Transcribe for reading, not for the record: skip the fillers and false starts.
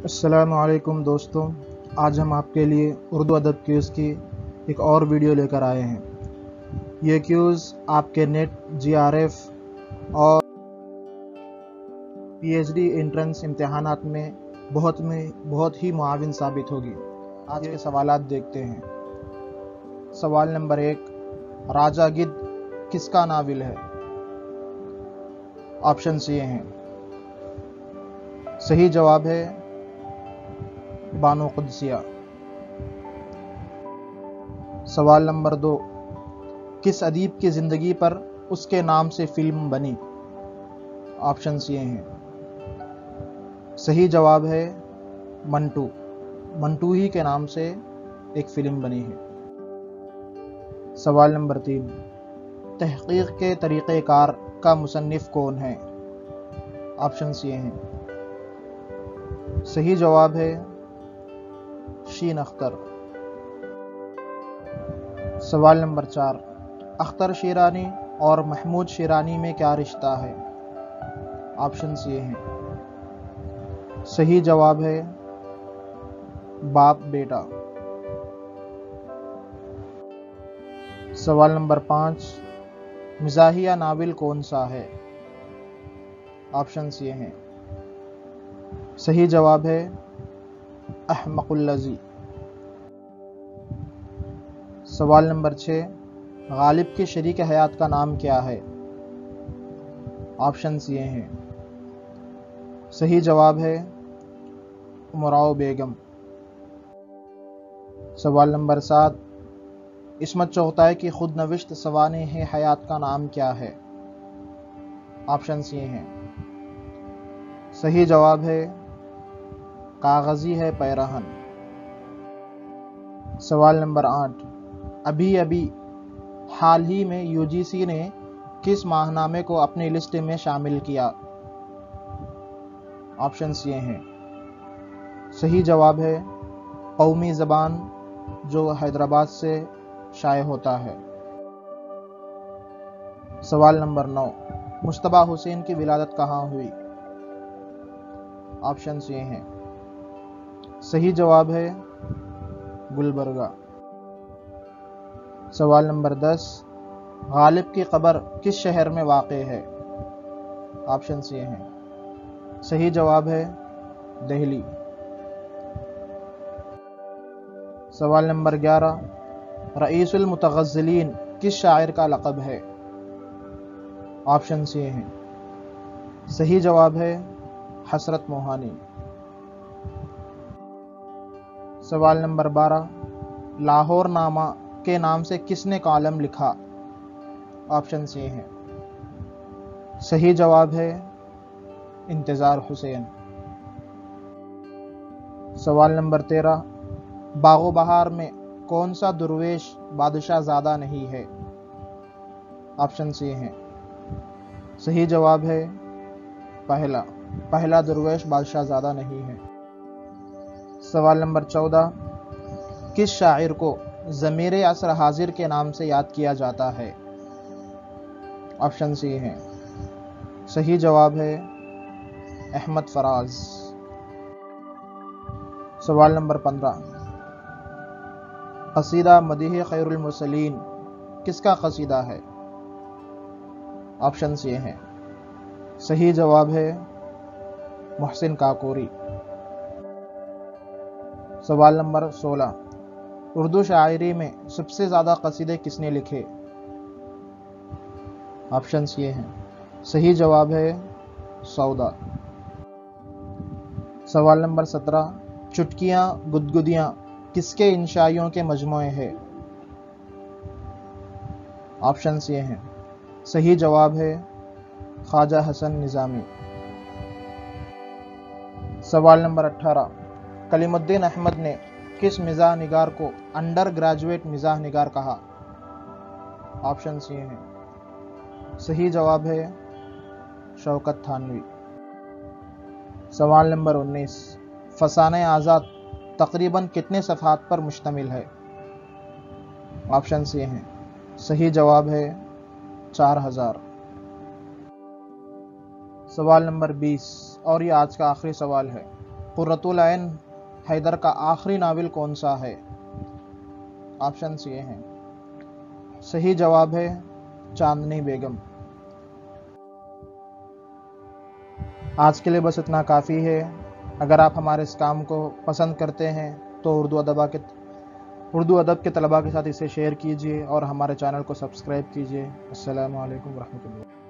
السلام علیکم دوستوں، آج ہم آپ کے لیے اردو ادب کیوز کی ایک اور ویڈیو لے کر آئے ہیں۔ یہ کیوز آپ کے نیٹ GRF اور PhD انٹرنس امتحانات میں بہت ہی معاون ثابت ہوگی۔ آج کے سوالات دیکھتے ہیں۔ سوال نمبر 1، راجہ گدھ کس کا ناول ہے؟ آپشنز یہ ہیں۔ صحیح جواب ہے بانو قدسیہ۔ سوال نمبر 2، کس ادیب کی زندگی پر اس کے نام سے فلم بنی؟ آپشنز یہ ہیں۔ صحیح جواب ہے منٹو ہی کے نام سے ایک فلم بنی ہے۔ سوال نمبر 3، تحقیق کے طریقہ کار کا مصنف کون ہے؟ آپشنز یہ ہیں۔ صحیح جواب ہے شین اختر۔ سوال نمبر 4، اختر شیرانی اور محمود شیرانی میں کیا رشتہ ہے؟ آپشنز یہ ہیں۔ صحیح جواب ہے باپ بیٹا۔ سوال نمبر 5، مزاحیہ ناول کون سا ہے؟ آپشنز یہ ہیں۔ صحیح جواب ہے احمق الذی۔ سوال نمبر 6، غالب کے شریک حیات کا نام کیا ہے؟ آپشنز یہ ہیں۔ صحیح جواب ہے امراؤ بیگم۔ سوال نمبر 7، عصمت چغتائی کی خود نوشت سوانح حیات کا نام کیا ہے؟ آپشنز یہ ہیں۔ صحیح جواب ہے کاغذی ہے پیرہن۔ سوال نمبر 8، ابھی حال ہی میں UGC نے کس ماہنامے کو اپنی لسٹ میں شامل کیا؟ آپشنز یہ ہیں۔ صحیح جواب ہے قومی زبان، جو حیدرآباد سے شائع ہوتا ہے۔ سوال نمبر 9، مجتبیٰ حسین کی ولادت کہاں ہوئی؟ آپشنز یہ ہیں۔ صحیح جواب ہے گلبرگہ۔ سوال نمبر 10، غالب کی قبر کس شہر میں واقع ہے؟ آپشنز یہ ہیں۔ صحیح جواب ہے دہلی۔ سوال نمبر 11، رئیس المتغزلین کس شاعر کا لقب ہے؟ آپشنز یہ ہیں۔ صحیح جواب ہے حسرت موہانی۔ سوال نمبر 12، لاہور نامہ کے نام سے کس نے کالم لکھا؟ آپشنز یہ ہیں۔ صحیح جواب ہے انتظار حسین۔ سوال نمبر 13، باغ و بہار میں کون سا درویش بادشاہ زادہ نہیں ہے؟ آپشنز یہ ہیں۔ صحیح جواب ہے پہلا درویش بادشاہ زادہ نہیں ہے۔ سوال نمبر 14، کس شاعر کو ضمیر عصر حاضر کے نام سے یاد کیا جاتا ہے؟ آپشنز یہ ہیں۔ صحیح جواب ہے احمد فراز۔ سوال نمبر 15، قصیدہ مدیح خیر المرسلین کس کا قصیدہ ہے؟ آپشنز یہ ہیں۔ صحیح جواب ہے محسن کاکوری۔ سوال نمبر 16، اردو شاعری میں سب سے زیادہ قصیدے کس نے لکھے؟ آپشنز یہ ہیں۔ صحیح جواب ہے سودا۔ سوال نمبر 17، چٹکیاں گدگدیاں کس کے انشائیوں کے مجموعے ہے؟ آپشنز یہ ہیں۔ صحیح جواب ہے خواجہ حسن نظامی۔ سوال نمبر 18، کلیم الدین احمد نے کس مزاح نگار کو انڈر گریجویٹ مزاح نگار کہا؟ آپشنز یہ ہیں۔ صحیح جواب ہے شوکت تھانوی۔ سوال نمبر 19، فسانہ آزاد تقریباً کتنے صفحات پر مشتمل ہے؟ آپشنز یہ ہیں۔ صحیح جواب ہے 4000۔ سوال نمبر 20 اور یہ آج کا آخری سوال ہے، قرۃ العین حیدر کا آخری ناول کون سا ہے؟ آپشنس یہ ہیں۔ صحیح جواب ہے چاندنی بیگم۔ آج کے لیے بس اتنا کافی ہے۔ اگر آپ ہمارے اس کام کو پسند کرتے ہیں تو اردو ادب کے طلباء کے ساتھ اسے شیئر کیجیے اور ہمارے چینل کو سبسکرائب کیجیے۔ السلام علیکم ورحمۃ اللہ۔